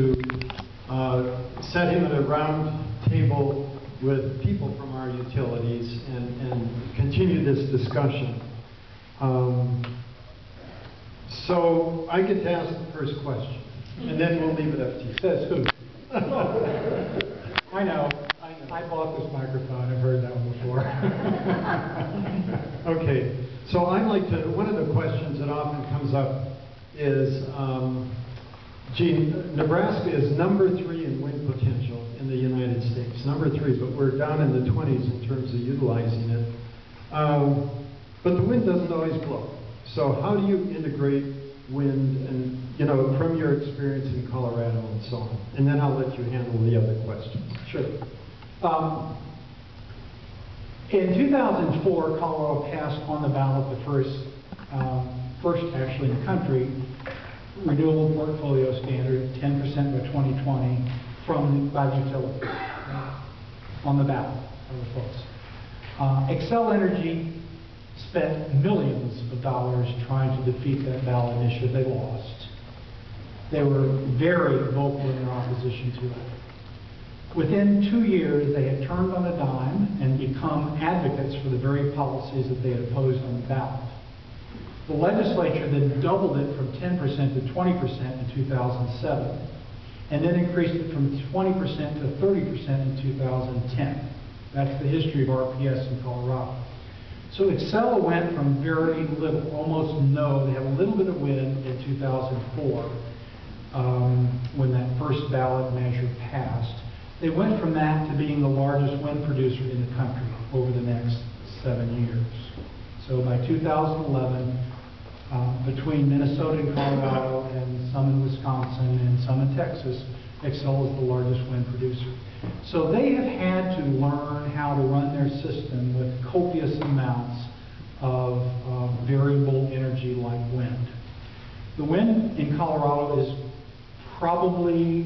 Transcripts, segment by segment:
to set him at a round table with people from our utilities and continue this discussion. So I get to ask the first question, and then we'll leave it up to you. Says who? I know. I bought this microphone. I've heard that one before. Okay. So I'd like to, one of the questions that often comes up is, gee, Nebraska is #3 in wind potential in the United States. #3, but we're down in the 20s in terms of utilizing it. But the wind doesn't always blow. So how do you integrate wind and, you know, from your experience in Colorado and so on? And then I'll let you handle the other questions. Sure. In 2004, Colorado passed on the ballot the first actually in the country, renewable portfolio standard, 10% by 2020 by the utility on the ballot for the folks. Xcel Energy spent millions of dollars trying to defeat that ballot initiative. They lost. They were very vocal in their opposition to it. Within 2 years, they had turned on a dime and become advocates for the very policies that they had opposed on the ballot. The legislature then doubled it from 10% to 20% in 2007, and then increased it from 20% to 30% in 2010. That's the history of RPS in Colorado. So Xcel went from very little, almost no, they had a little bit of wind in 2004 when that first ballot measure passed. They went from that to being the largest wind producer in the country over the next 7 years. So by 2011, between Minnesota and Colorado and some in Wisconsin and some in Texas, Xcel is the largest wind producer. So they have had to learn how to run their system with copious amounts of variable energy like wind. The wind in Colorado is probably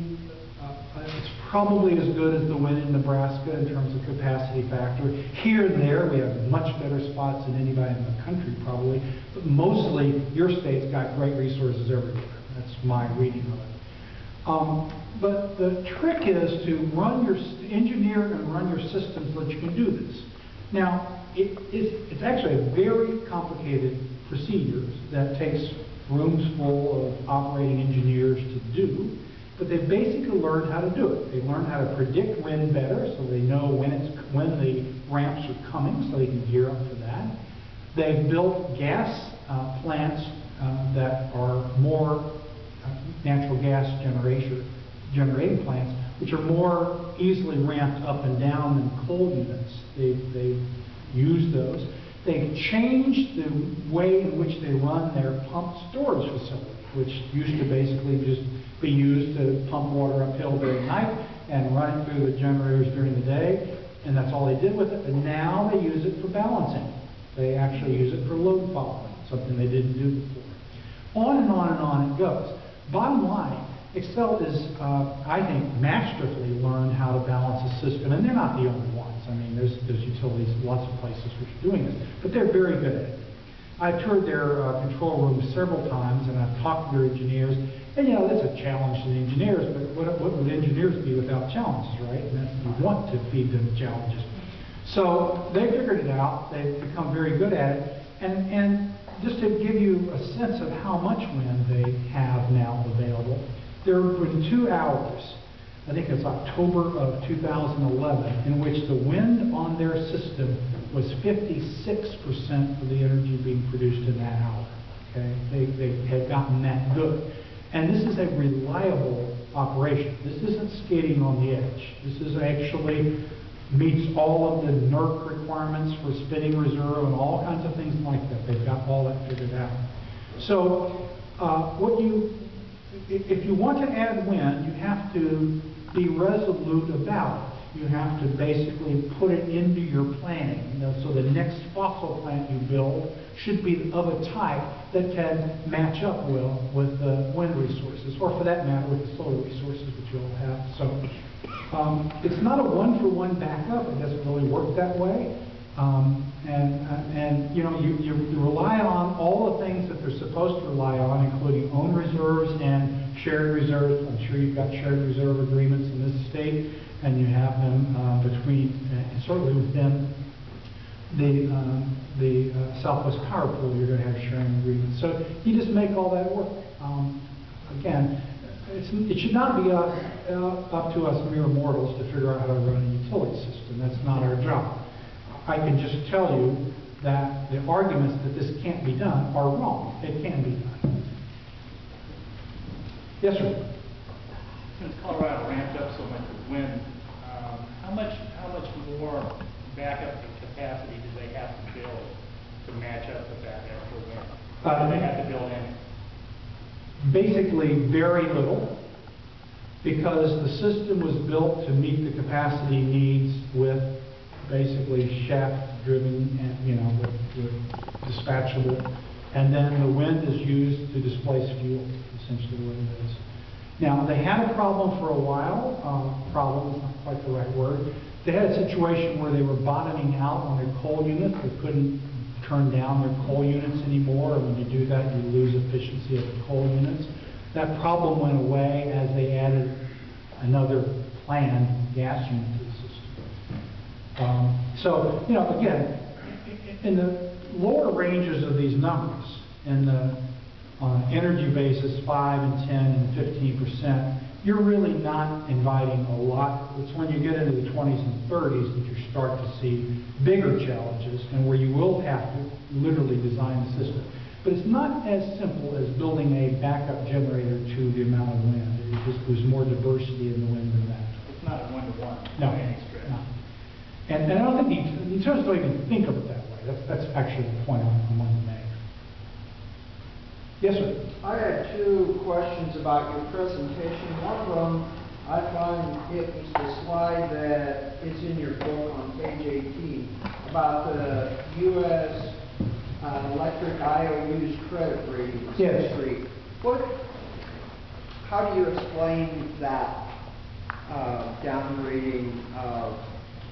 as good as the wind in Nebraska in terms of capacity factor. Here and there, we have much better spots than anybody in the country probably, but mostly your state's got great resources everywhere. That's my reading of it. But the trick is to engineer and run your systems so that you can do this. Now, it's actually a very complicated procedure that takes rooms full of operating engineers to do. But they've basically learned how to do it. They learned how to predict wind better, so they know when the ramps are coming, so they can gear up for that. They've built gas plants that are more natural gas generating plants, which are more easily ramped up and down than coal units. They've used those. They've changed the way in which they run their pump storage facility, which used to basically just be used to pump water uphill during the night and run it through the generators during the day, and that's all they did with it. But now they use it for balancing. They actually use it for load following, something they didn't do before. On and on and on it goes. Bottom line, Xcel is, I think, masterfully learned how to balance a system, and they're not the only ones. I mean, there's utilities, lots of places which are doing this, but they're very good at it. I've toured their control rooms several times, and I've talked to their engineers. And you know, that's a challenge to the engineers, but what would engineers be without challenges, right? And that's, you want to feed them challenges. So they figured it out. They've become very good at it. And just to give you a sense of how much wind they have now available, there were 2 hours, I think it's October of 2011, in which the wind on their system was 56% of the energy being produced in that hour. Okay, they had gotten that good. And this is a reliable operation. This isn't skating on the edge. This is actually meets all of the NERC requirements for spinning reserve and all kinds of things like that. They've got all that figured out. So if you want to add wind, you have to be resolute about it. You have to basically put it into your planning. You know, so the next fossil plant you build should be of a type that can match up well with the wind resources, or for that matter, with the solar resources that you all have. So it's not a one-for-one backup. It doesn't really work that way. And you know, you rely on all the things that they're supposed to rely on, including own reserves and shared reserves. I'm sure you've got shared reserve agreements in this state, and you have them between, certainly within the Southwest Power Pool, you're going to have sharing agreements. So you just make all that work. Again, it should not be up to us mere mortals to figure out how to run a utility system. That's not our job. I can just tell you that the arguments that this can't be done are wrong. It can be done. Yes, sir. Since Colorado ramped up so much with wind, how much more backup capacity do they have to build to match up with that extra wind? What do they have to build in? Basically, very little, because the system was built to meet the capacity needs with basically shaft-driven and with dispatchable, and then the wind is used to displace fuel, essentially what it is. Now, they had a problem for a while. Problem is not quite the right word. They had a situation where they were bottoming out on their coal units. They couldn't turn down their coal units anymore, and when you do that, you lose efficiency of the coal units. That problem went away as they added another planned gas unit to the system. So, again, in the lower ranges of these numbers, in the on an energy basis, 5 and 10 and 15%, you're really not inviting a lot. It's when you get into the 20s and 30s that you start to see bigger challenges and where you will have to literally design the system. But it's not as simple as building a backup generator to the amount of wind. There's more diversity in the wind than that. It's not a one-to-one. No. By any stretch. No. And I don't think the utilities don't even think of it that way. That's actually the point I wanted to make. Yes, sir. I had two questions about your presentation. One of them, I find it was the slide that is in your book on page 18 about the U.S. Electric IOU's credit ratings. Yes. History. How do you explain that downgrading?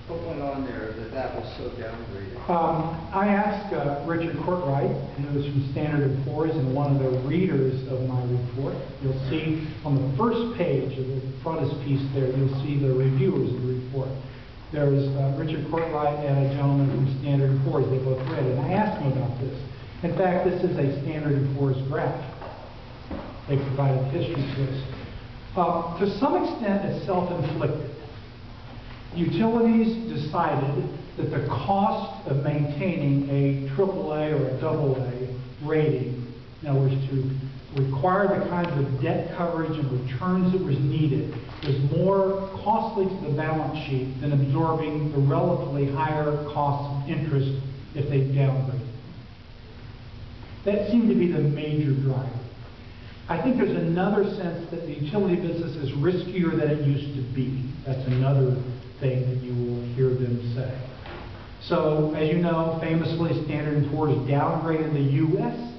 What went on there that was so downgraded? I asked Richard Courtright, who is from Standard & Poor's and one of the readers of my report. You'll see on the first page of the frontispiece there, you'll see the reviewers of the report. There's Richard Courtright and a gentleman from Standard & Poor's. They both read it. And I asked them about this. In fact, this is a Standard & Poor's graph. They provided history to us. To some extent, it's self-inflicted. Utilities decided that the cost of maintaining a AAA or a AA rating, in other words, to require the kinds of debt coverage and returns that was needed, was more costly to the balance sheet than absorbing the relatively higher costs of interest if they downgraded. That seemed to be the major driver. I think there's another sense that the utility business is riskier than it used to be. That's another thing that you will hear them say. So, as you know, famously, Standard & Poor's downgraded the U.S.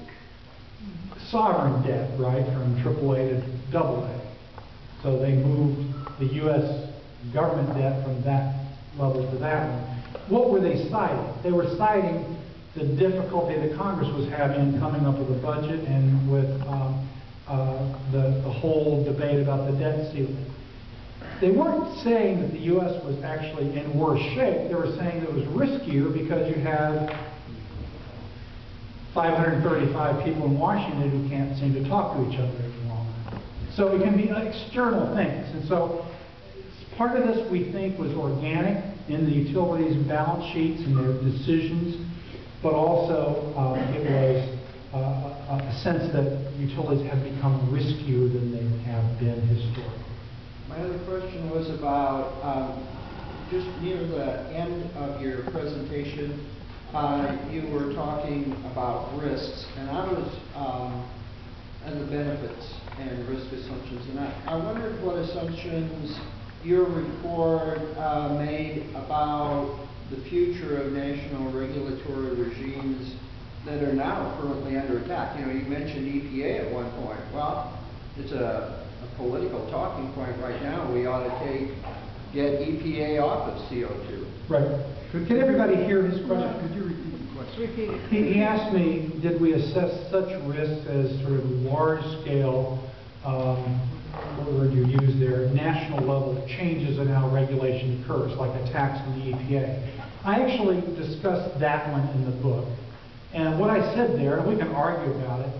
sovereign debt, right, from AAA to AA. So they moved the U.S. government debt from that level to that one. What were they citing? They were citing the difficulty that Congress was having coming up with a budget and with the whole debate about the debt ceiling. They weren't saying that the U.S. was actually in worse shape. They were saying that it was riskier because you have 535 people in Washington who can't seem to talk to each other any longer. So it can be external things. And so part of this we think was organic in the utilities' balance sheets and their decisions, but also it was a sense that utilities have become riskier than they have been historically. My other question was about just near the end of your presentation, you were talking about risks, and I was and the benefits and risk assumptions, and I wondered what assumptions your report made about the future of national regulatory regimes that are now currently under attack. You know, you mentioned EPA at one point. Well, it's a political talking point right now. We ought to get EPA off of CO2. Right. Can everybody hear his question? Could you repeat the question? Repeat it. He asked me, did we assess such risks as sort of large-scale what word you use there, national level changes in how regulation occurs, like a tax on the EPA. I actually discussed that one in the book. And what I said there, and we can argue about it,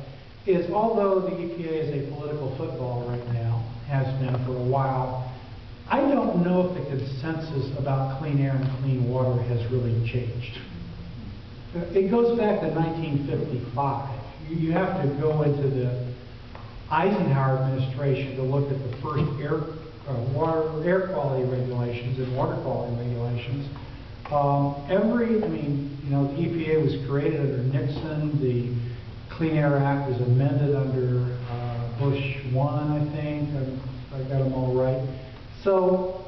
is although the EPA is a political football right now, has been for a while, I don't know if the consensus about clean air and clean water has really changed. It goes back to 1955. You have to go into the Eisenhower administration to look at the first air quality regulations and water quality regulations. The EPA was created under Nixon. The Clean Air Act was amended under Bush 1, I think. I got them all right. So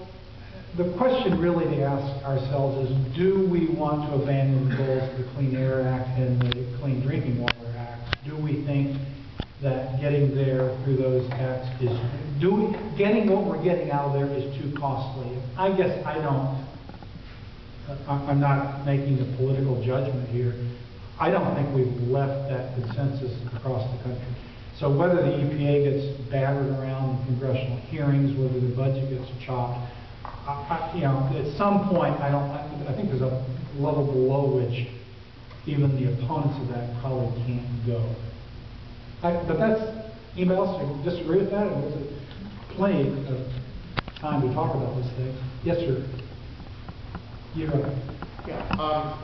the question really to ask ourselves is, do we want to abandon the goals of the Clean Air Act and the Clean Drinking Water Act? Do we think that getting there through those acts is, getting what we're getting out of there is too costly? I guess I'm not making a political judgment here. I don't think we've left that consensus across the country. So whether the EPA gets battered around in congressional hearings, whether the budget gets chopped, at some point, I think there's a level below which even the opponents of that probably can't go. But that's, anybody else disagree with that? There's plenty of time to talk about this thing. Yes, sir. You're right. Yeah.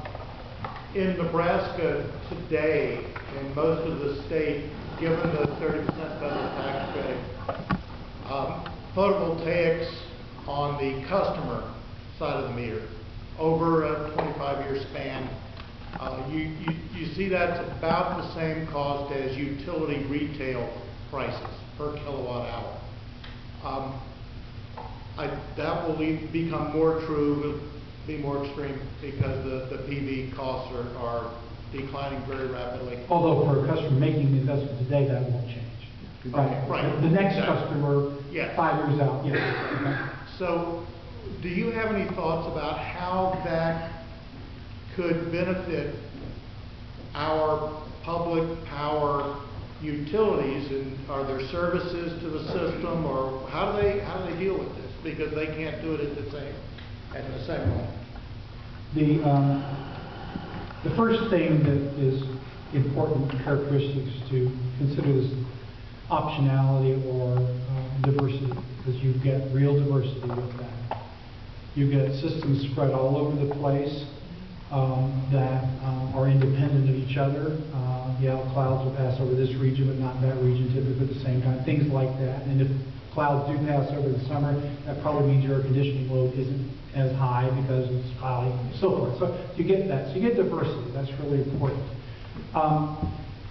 In Nebraska today, in most of the state, given the 30% federal tax credit, photovoltaics on the customer side of the meter, over a 25-year span, you see that's about the same cost as utility retail prices per kilowatt hour. That will become more true, be more extreme, because the PV costs are declining very rapidly. Although for a customer making the investment today, that won't change. Right. The next Exactly. customer, Yeah. 5 years out, yes. So, do you have any thoughts about how that could benefit our public power utilities, and are there services to the system, or how do they deal with this? Because they can't do it at the same level. The first thing that is important characteristics to consider is optionality or diversity, because you get real diversity with that. You get systems spread all over the place that are independent of each other. Clouds will pass over this region, but not that region typically at the same time, things like that. And if clouds do pass over the summer, that probably means your air conditioning load isn't as high because it's cloudy and so forth. So you get that. So you get diversity. That's really important.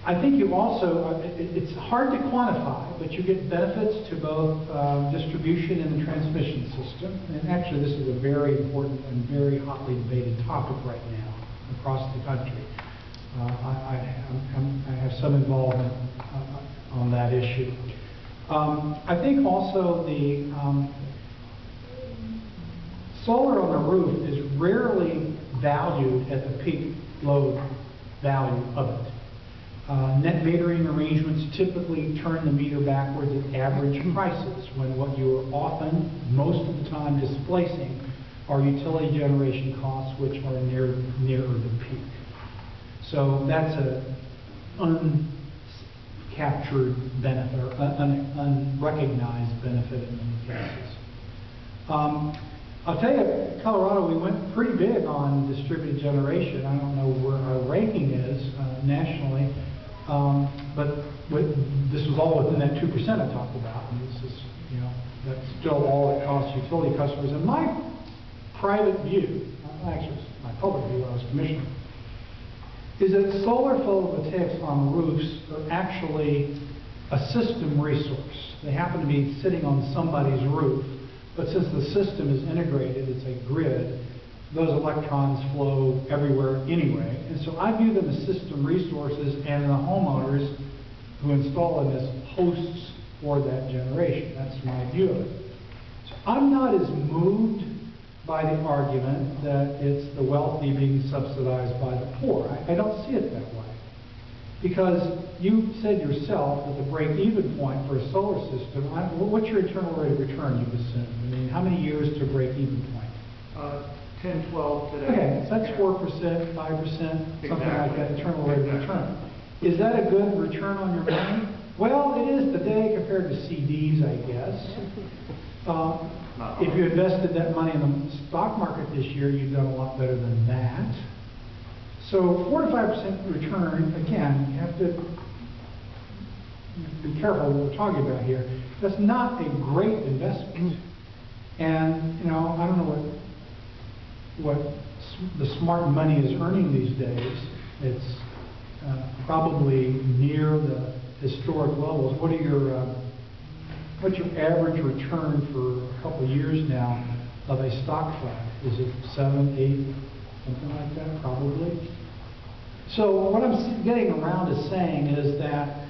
I think you also, it's hard to quantify, but you get benefits to both distribution and the transmission system. And actually, this is a very important and very hotly debated topic right now across the country. I have some involvement on that issue. I think also the solar on the roof is rarely valued at the peak load value of it. Net metering arrangements typically turn the meter backwards at average prices, when what you are often, most of the time, displacing are utility generation costs, which are nearer the peak. So that's an uncaptured benefit, or unrecognized benefit in many cases. I'll tell you, Colorado, we went pretty big on distributed generation. I don't know where our ranking is nationally, but this was all within that 2% I talked about. And this is, that's still all it costs utility customers. And my private view, actually it's my public view when I was commissioner, is that solar photovoltaics on roofs are actually a system resource. They happen to be sitting on somebody's roof, but since the system is integrated, it's a grid, those electrons flow everywhere anyway. And so I view them as system resources, and the homeowners who install them as hosts for that generation. That's my view of it. So I'm not as moved by the argument that it's the wealthy being subsidized by the poor. I don't see it that way. Because you said yourself that the break-even point for a solar system, what's your internal rate of return, you've assumed? I mean, how many years to break-even point? 10, 12 today. Okay, so that's 4%, 5%, something like that, internal rate of return. Is that a good return on your money? Well, it is today compared to CDs, I guess. If you invested that money in the stock market this year, you've done a lot better than that. So 4 to 5% return, again, you have to be careful what we're talking about here. That's not a great investment. And, you know, I don't know what the smart money is earning these days. It's probably near the historic levels. What's your average return for a couple of years now of a stock fund? Is it 7, 8, something like that, probably? So what I'm getting around to saying is that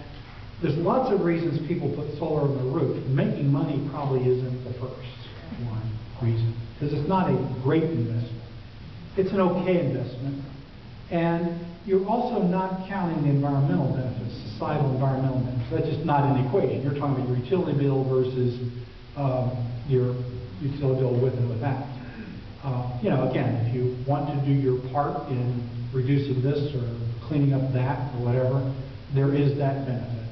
there's lots of reasons people put solar on the roof. Making money probably isn't the first one reason, because it's not a great investment. It's an okay investment. And you're also not counting the environmental benefits, societal environmental benefits. That's just not in the equation. You're talking about your utility bill versus your utility bill with and without. You know, again, if you want to do your part in reducing this or cleaning up that or whatever, there is that benefit.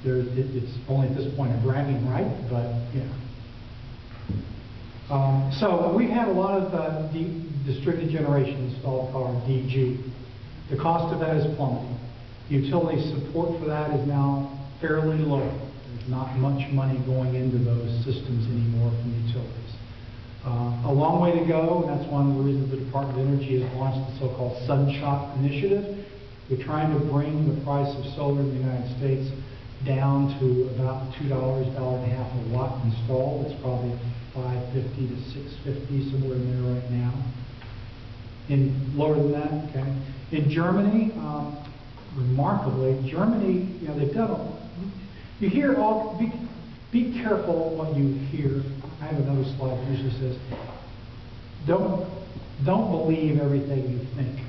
It's only at this point a bragging right, but yeah. So we have a lot of distributed generation installed called DG. The cost of that is plummeting. Utility support for that is now fairly low. There's not much money going into those systems anymore from utilities. A long way to go, and that's one of the reasons the Department of Energy has launched the so-called Sunshot Initiative. We're trying to bring the price of solar in the United States down to about $2, $1.50 a watt installed. It's probably $5.50 to $6.50, somewhere in there right now. Lower than that, okay. In Germany, remarkably, Germany, you know, they've done you hear all, be careful what you hear. I have another slide that usually says, don't believe everything you think.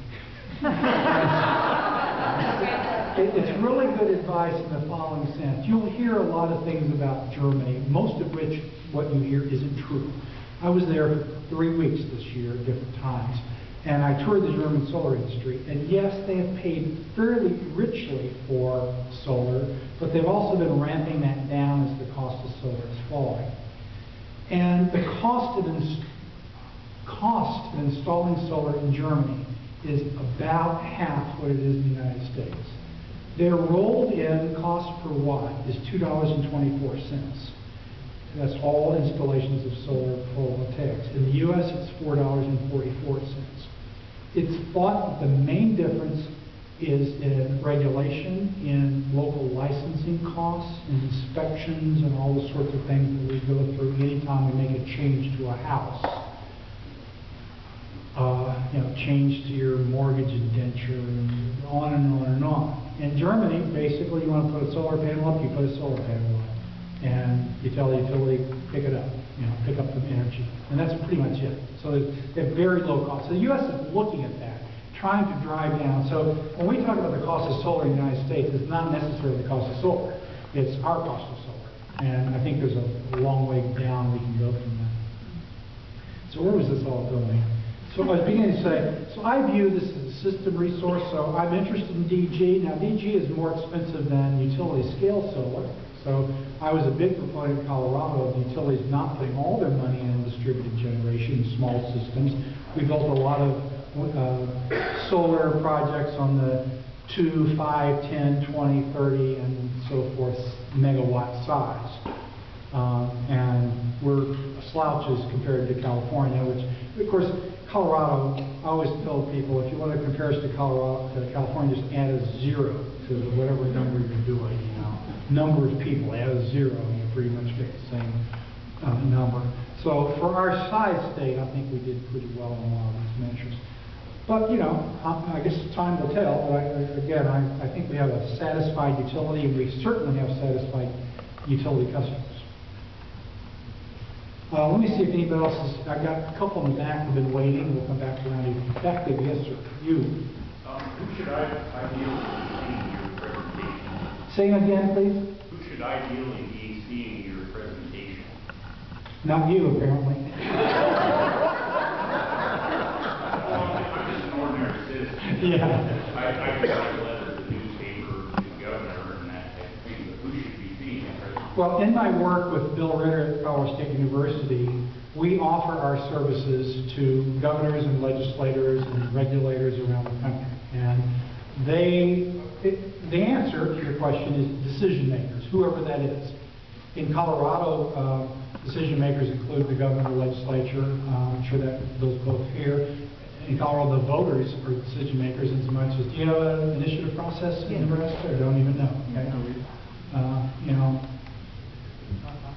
It's really good advice in the following sense. You'll hear a lot of things about Germany, most of which what you hear isn't true. I was there for 3 weeks this year at different times, and I toured the German solar industry. And yes, they have paid fairly richly for solar, but they've also been ramping that down as the cost of solar is falling. And the cost of installing solar in Germany is about half what it is in the United States. Their rolled-in cost per watt is $2.24. That's all installations of solar photovoltaics. In the U.S., it's $4.44. It's thought that the main difference is in regulation, in local licensing costs, inspections, and all the sorts of things that we go through anytime we make a change to a house. You know, change to your mortgage indenture, and on and on and on. In Germany, basically, you want to put a solar panel up, you put a solar panel up. And you tell the utility, pick it up, you know, pick up the energy. And that's pretty much it. So they have very low costs. So the U.S. is looking at that, trying to drive down. So when we talk about the cost of solar in the United States, it's not necessarily the cost of solar. It's our cost of solar. And I think there's a long way down we can go from that. So where was this all going? So I was beginning to say, so I view this as a system resource, so I'm interested in DG. Now DG is more expensive than utility scale solar. So I was a big proponent in Colorado of utilities not putting all their money in distributed generation, small systems. We built a lot of solar projects on the 2, 5, 10, 20, 30, and so forth megawatt size. And we're slouches compared to California, which, of course, Colorado, I always tell people, if you want to compare us to California, just add a 0 to whatever number you're doing, you know. Number of people, add a 0, and you pretty much get the same number. So for our size state, I think we did pretty well on a lot of these measures. But, you know, I guess time will tell. But again, I think we have a satisfied utility, and we certainly have satisfied utility customers. Let me see if anybody else has. I got a couple in the back who've been waiting. We'll come back around to you. Back to yes, sir. You. Who should I ideally change your Say it again, please. Who should ideally be seeing your presentation? Not you, apparently. Well, I'm just an ordinary citizen. Yeah. I can write a letter to the newspaper, to the governor, and that type of thing, but who should be seeing your presentation? Well, in my work with Bill Ritter at Colorado State University, we offer our services to governors and legislators and regulators around the country. And the answer to your question is decision makers, whoever that is. In Colorado, decision makers include the governor, the legislature. I'm sure that those both here. In Colorado, the voters are decision makers in so much as, do you know an initiative process in Nebraska? Or don't even know. Okay? You know,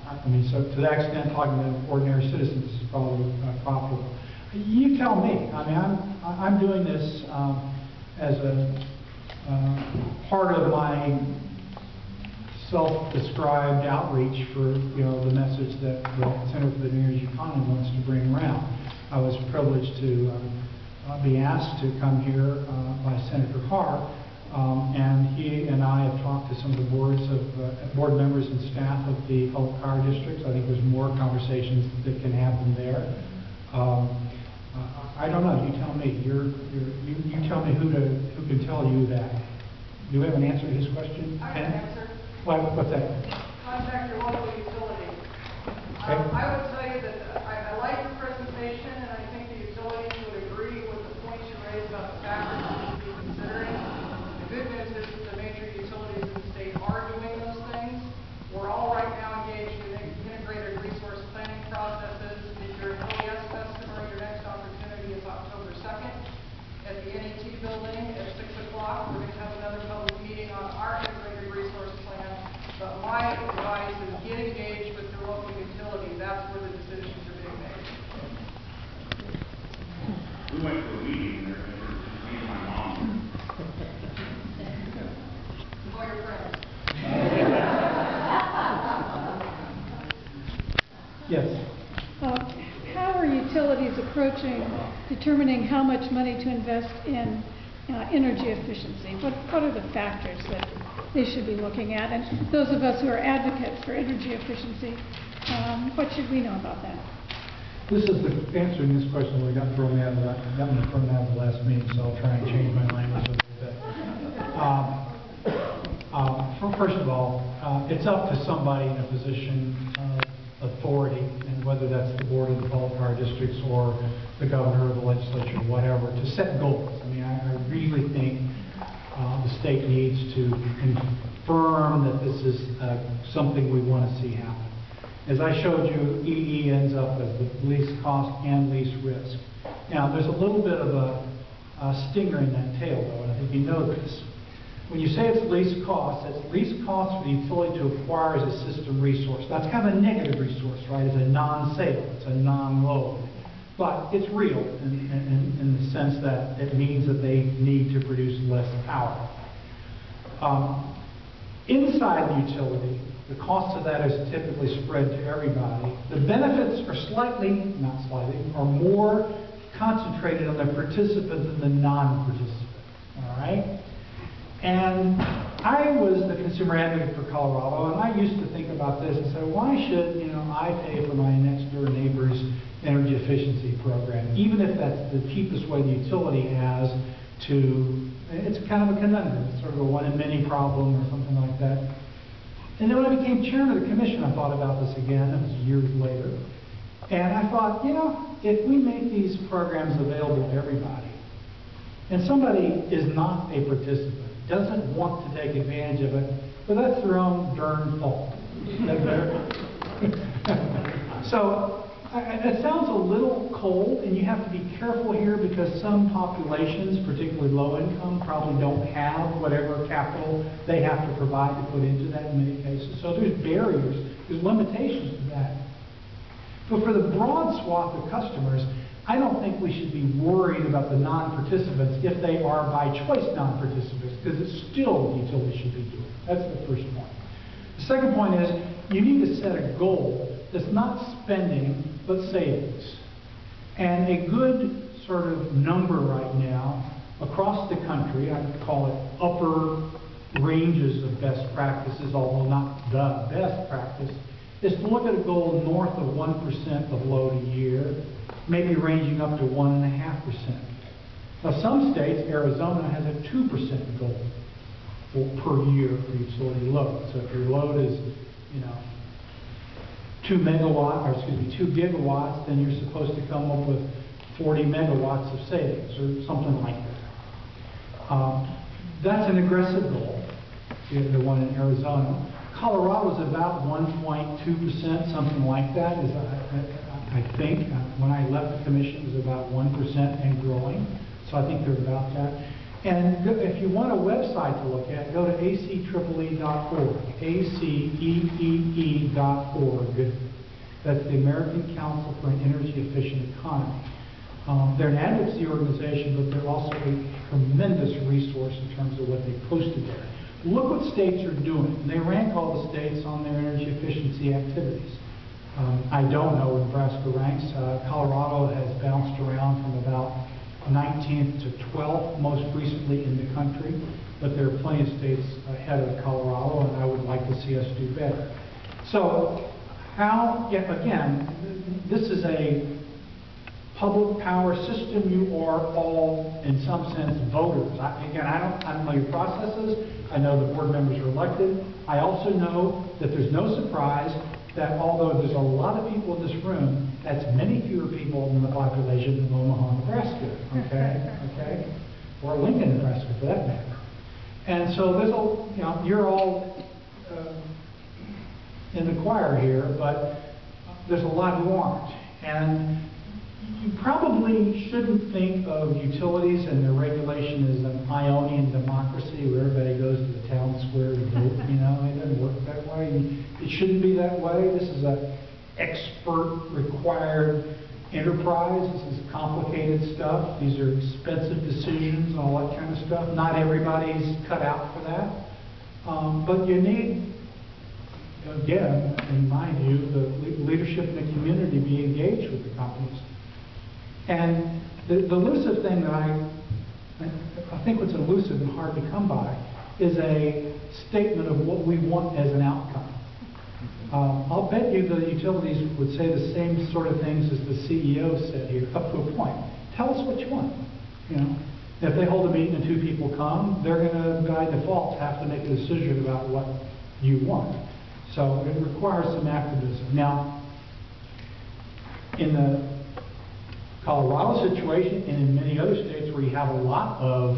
I mean, so to that extent, talking to ordinary citizens is probably profitable. You tell me. I mean, I'm doing this as a part of my self-described outreach for, you know, the message that the Center for the New Energy Economy wants to bring around. I was privileged to be asked to come here by Senator Haar, and he and I have talked to some of the board members and staff of the public power districts. I think there's more conversations that can happen there. I don't know. You tell me. You tell me who can tell you that. Do you have an answer to his question? I have an answer. What's that? Contact your local utility. Okay. I would tell you that I like the presentation, and I think the utilities would agree with the points you raised about the factors we should be considering. The good news is that the major utilities in the state are doing those things. We're all right now engaged in integrated resource planning processes. If you're an OES customer, your next opportunity is October 2nd at the NET building at 6 o'clock. We're going to have another public meeting on our integrated resource plan. But my advice is get engaged with your local utility. That's where the decisions are being made. We went to a meeting there, and there was just me and my mom. Call your friends. Yes. How are utilities approaching determining how much money to invest in energy efficiency? What are the factors that they should be looking at? And those of us who are advocates for energy efficiency, what should we know about that? This is the answering this question we got thrown out of the last meeting, so I'll try and change my language a little bit. First of all, it's up to somebody in a position of authority, and whether that's the board of the public power districts or the governor or the legislature or whatever, to set goals. I mean, I really think the state needs to confirm that this is something we want to see happen. As I showed you, EE ends up as the least cost and least risk. Now, there's a little bit of a stinger in that tail, though, and I think you know this. When you say it's least cost, it's least cost for the utility to acquire as a system resource. That's kind of a negative resource, right? It's a non-sale, it's a non-load. But it's real in the sense that it means that they need to produce less power. Inside the utility, the cost of that is typically spread to everybody. The benefits are are more concentrated on the participant than the non-participant. All right? And I was the consumer advocate for Colorado, and I used to think about this and say, why should I pay for my next door neighbor's energy efficiency program, even if that's the cheapest way the utility has to? It's kind of a conundrum. It's sort of a one-in-many problem or something like that. And then when I became chairman of the commission, I thought about this again. It was years later. And I thought, if we make these programs available to everybody, and somebody is not a participant, doesn't want to take advantage of it, but that's their own darn fault. Is that better? So, it sounds a little cold, and you have to be careful here because some populations, particularly low income, probably don't have whatever capital they have to provide to put into that in many cases. So there's barriers, there's limitations to that. But for the broad swath of customers, I don't think we should be worried about the non-participants if they are by choice non-participants, because it's still what the utility should be doing. That's the first point. The second point is you need to set a goal that's not spending, but savings. And a good sort of number right now across the country, I would call it upper ranges of best practices, although not the best practice, is to look at a goal north of 1% of load a year, maybe ranging up to 1.5%. Now, some states, Arizona has a 2% goal per year for utility load. So if your load is, 2 gigawatts, then you're supposed to come up with 40 megawatts of savings or something like that. That's an aggressive goal, the one in Arizona. Colorado's about 1.2%, something like that, I think. When I left the commission, it was about 1% and growing. So I think they're about that. And if you want a website to look at, go to ACEEE.org, ACEEE.org. That's the American Council for an Energy Efficient Economy. They're an advocacy organization, but they're also a tremendous resource in terms of what they posted there. Look what states are doing. And they rank all the states on their energy efficiency activities. I don't know where Nebraska ranks. Colorado has bounced around from about 19th to 12th most recently in the country, but there are plenty of states ahead of Colorado, and I would like to see us do better. So, again, this is a public power system. You are all, in some sense, voters. I don't know your processes. I know the board members are elected. I also know that there's no surprise that although there's a lot of people in this room, that's many fewer people than the population of Omaha, Nebraska, okay? Or Lincoln, Nebraska, for that matter. And so there's you're all in the choir here, but there's a lot who aren't. And you probably shouldn't think of utilities and their regulation as an Ionian democracy where everybody goes to the town square to vote. It doesn't work that way. It shouldn't be that way. This is an expert-required enterprise. This is complicated stuff. These are expensive decisions and all that kind of stuff. Not everybody's cut out for that. But you need, again, in my view, the leadership in the community to be engaged with the companies. And the elusive thing that I think what's elusive and hard to come by is a statement of what we want as an outcome. I'll bet you the utilities would say the same sort of things as the CEO said here, up to a point. Tell us what you want. If they hold a meeting and 2 people come, they're going to, by default, have to make a decision about what you want. So it requires some activism. Now, in the Colorado situation, and in many other states where you have a lot of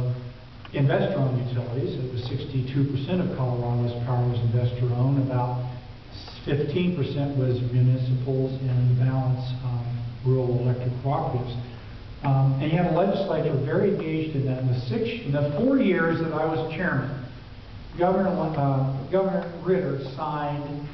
investor-owned utilities, it was 62% of Colorado's power was investor-owned, about 15% was municipals, and the balance rural electric cooperatives. And you have a legislature very engaged in that. In the 4 years that I was chairman, Governor Ritter signed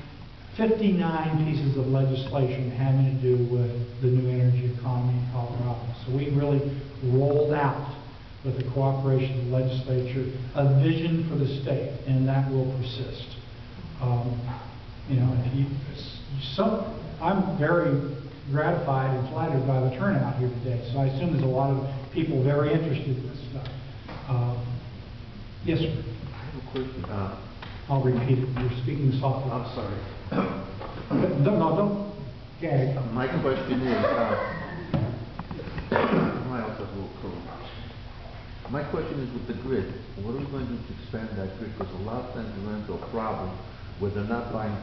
59 pieces of legislation having to do with the new energy economy in Colorado. So we really rolled out, with the cooperation of the legislature, a vision for the state, and that will persist. I'm very gratified and flattered by the turnout here today, so I assume there's a lot of people very interested in this stuff. Yes, sir. I have a question. I'll repeat it. You're speaking softly. I'm sorry. Don't gag. My question is, my question is with the grid. What are we going to do to expand that grid? Because a lot of times we run into a problem where they're not buying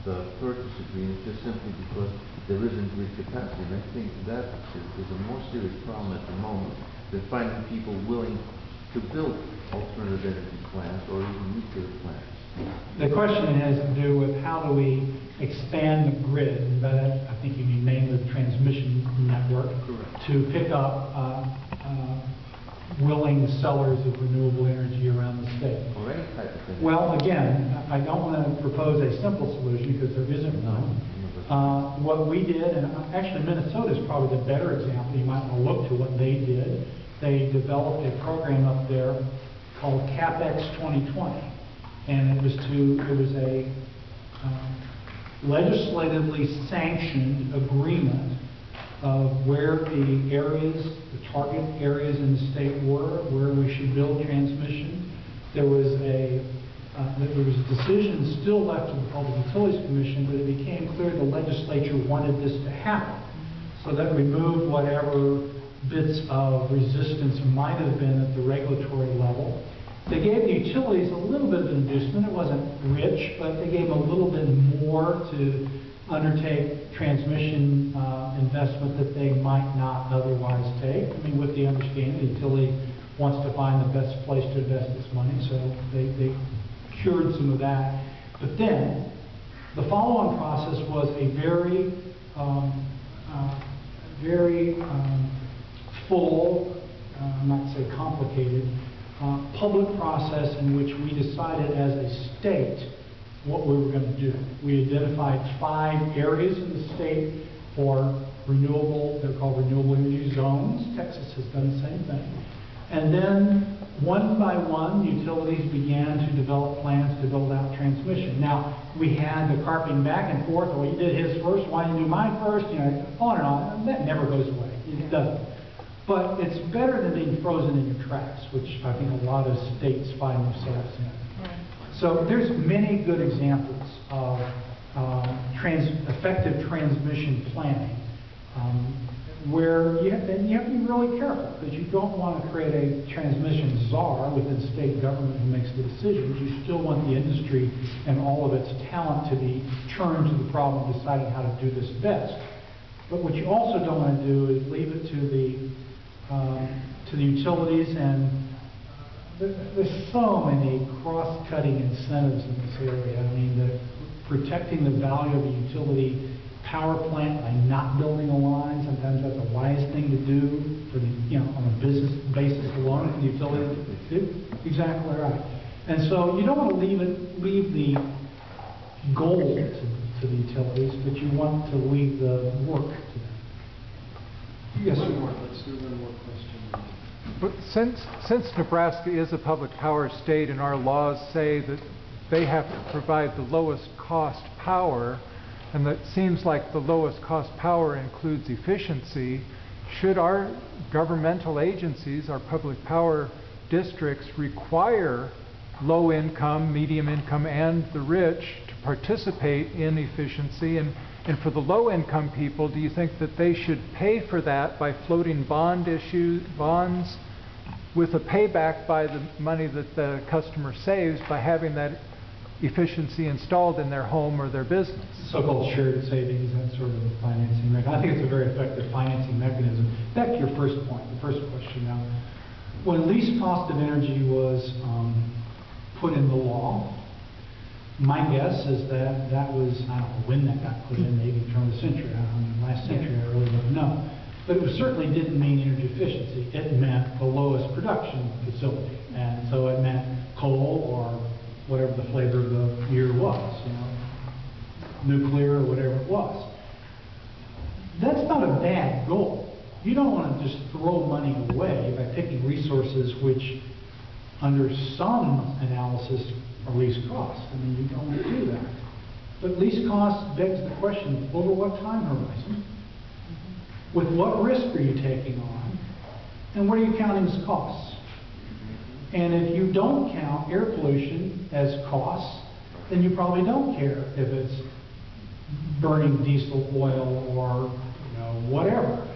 the purchase agreement just simply because there isn't grid capacity. And I think that is a more serious problem at the moment than finding people willing to build alternative energy plants or even nuclear plants. The question has to do with how do we expand the grid, and by that I think you mean mainly the transmission network. Correct. To pick up willing sellers of renewable energy around the state. Or any type of thing. Well, again, I don't want to propose a simple solution because there isn't one. What we did, and actually Minnesota is probably the better example, you might want to look to what they did. They developed a program up there called CapEx 2020. And it was a legislatively sanctioned agreement of where the areas, the target areas in the state were, where we should build transmission. There was a there was a decision still left to the Public Utilities Commission, but it became clear the legislature wanted this to happen. So that removed whatever bits of resistance might have been at the regulatory level. They gave the utilities a little bit of inducement. It wasn't rich, but they gave them a little bit more to undertake transmission investment that they might not otherwise take. I mean, with the understanding the utility wants to find the best place to invest its money, so they cured some of that. But then, the follow-on process was a very full, I'm not to say complicated, public process in which we decided as a state what we were going to do. We identified 5 areas in the state for renewable, they're called renewable energy zones. Texas has done the same thing. And then, one by one, utilities began to develop plans to build out transmission. Now, we had the carping back and forth, well, you did his first, why didn't you do mine first, you know, on and on. That never goes away. It doesn't. But it's better than being frozen in your tracks, which I think a lot of states find themselves in. Right. So there's many good examples of effective transmission planning where you have to be really careful because you don't want to create a transmission czar within state government who makes the decisions. You still want the industry and all of its talent to be turned to the problem, deciding how to do this best. But what you also don't want to do is leave it to the utilities, and there's so many cross-cutting incentives in this area. I mean, protecting the value of the utility power plant by not building a line, sometimes that's a wise thing to do for the, on a business basis alone for the utility to do. Exactly right. And so you don't want to leave the goal to the utilities, but you want to leave the work to them. Yes, sir. Let's do one more question. But since Nebraska is a public power state and our laws say that they have to provide the lowest cost power, and that seems like the lowest cost power includes efficiency, should our governmental agencies, our public power districts, require low income, medium income, and the rich to participate in efficiency? And for the low income people, do you think that they should pay for that by floating bonds with a payback by the money that the customer saves by having that efficiency installed in their home or their business? So-called shared savings, that sort of financing mechanism. I think it's a very effective financing mechanism. Back to your first point, the first question now. When least cost of energy was put in the law, my guess is that was, I don't know when that got put in, maybe turn of the century, last century, I really don't know. But it certainly didn't mean energy efficiency. It meant the lowest production facility. And so it meant coal or whatever the flavor of the year was, nuclear or whatever it was. That's not a bad goal. You don't want to just throw money away by picking resources which, under some analysis, are least cost. I mean, you don't want to do that. But least cost begs the question, over what time horizon? With what risk are you taking on? And what are you counting as costs? And if you don't count air pollution as costs, then you probably don't care if it's burning diesel oil or whatever.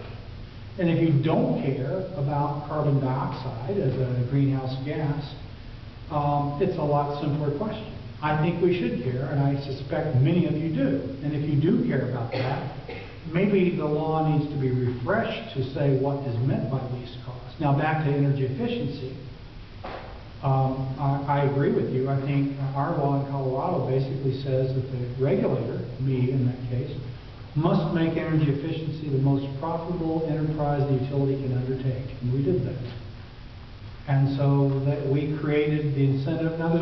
And if you don't care about carbon dioxide as a greenhouse gas, it's a lot simpler question. I think we should care, and I suspect many of you do. And if you do care about that, maybe the law needs to be refreshed to say what is meant by least cost. Now back to energy efficiency. I agree with you. I think our law in Colorado basically says that the regulator, me in that case, must make energy efficiency the most profitable enterprise the utility can undertake. And we did that. And so that we created the incentive. Now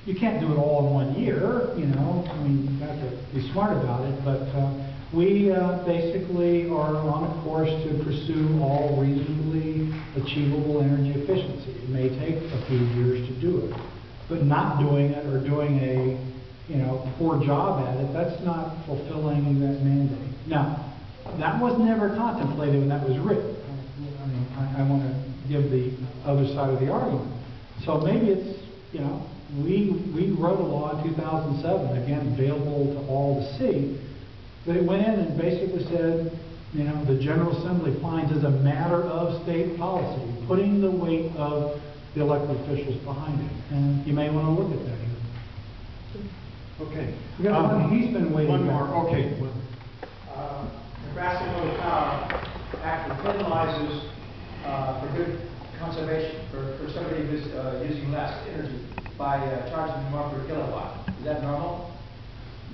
you can't do it all in 1 year, I mean, you have to be smart about it, but we basically are on a course to pursue all reasonably achievable energy efficiency. It may take a few years to do it, but not doing it or doing a poor job at it, that's not fulfilling that mandate. Now, that was never contemplated when that was written. I mean, I want to give the other side of the argument. So maybe it's, we wrote a law in 2007, again, available to all to see, that it went in and basically said, you know, the General Assembly finds as a matter of state policy, putting the weight of the elected officials behind it. And you may want to look at that here. Okay. We got one, he's been waiting. One more, okay. Nebraska Public Power actually penalizes for good conservation, for somebody who's using less energy by charging them more per kilowatt. Is that normal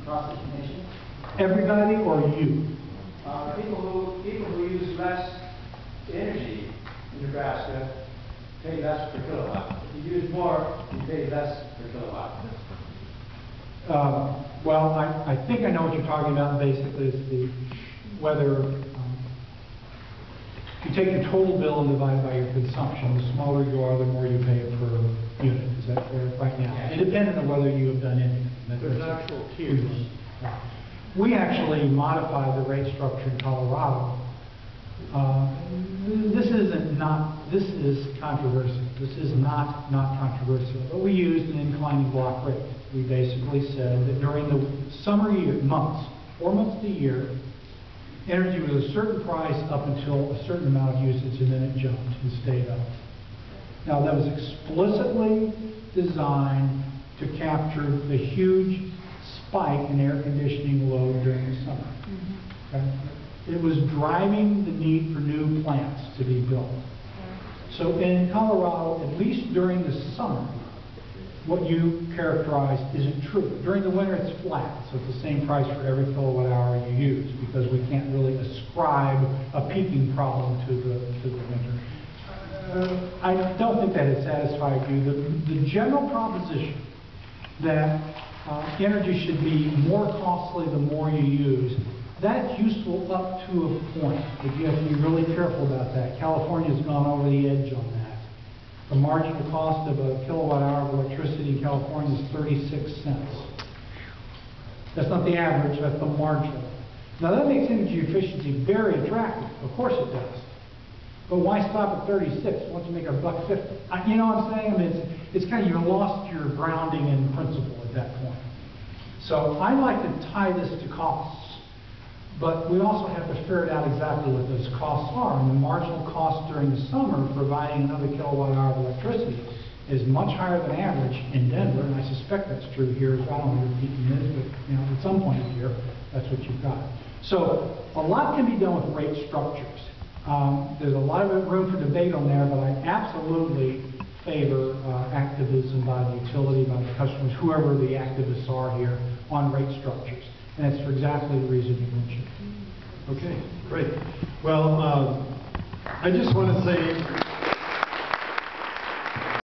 across the nation? Everybody or you? People who use less energy in Nebraska pay less per kilowatt. If you use more, you pay less per kilowatt. Well, I think I know what you're talking about. Basically, it's whether you take your total bill and divide by your consumption. The smaller you are, the more you pay per unit. Is that fair? Right now, independent of whether you have done anything. There's actual tiers. We actually modified the rate structure in Colorado. This is controversial. This is not controversial. But we used an inclining block rate. We basically said that during the summer months, 4 months of the year, energy was a certain price up until a certain amount of usage, and then it jumped and stayed up. Now, that was explicitly designed to capture the huge spike in air conditioning load during the summer. Okay? It was driving the need for new plants to be built. So in Colorado, at least during the summer, what you characterized isn't true. During the winter, it's flat, so it's the same price for every kilowatt hour you use, because we can't really ascribe a peaking problem to the winter. I don't think that it satisfied you. The general proposition that energy should be more costly the more you use, that's useful up to a point, but you have to be really careful about that. California's gone over the edge on that. The marginal cost of a kilowatt hour of electricity in California is 36 cents. That's not the average, that's the marginal. Now that makes energy efficiency very attractive. Of course it does. But why stop at 36? Why don't you make $1.50? You know what I'm saying? I mean, it's kind of, you lost your grounding in principle at that point. So I like to tie this to costs. But we also have to ferret out exactly what those costs are. And the marginal cost during the summer of providing another kilowatt hour of electricity is much higher than average in Denver, and I suspect that's true here as well. I don't know what peaking is, but you know, at some point in the year, that's what you've got. So a lot can be done with rate structures. There's a lot of room for debate on there, but I absolutely favor activism by the utility, by the customers, whoever the activists are here, on rate structures. And it's for exactly the reason you mentioned. Okay, great. Well, I just want to say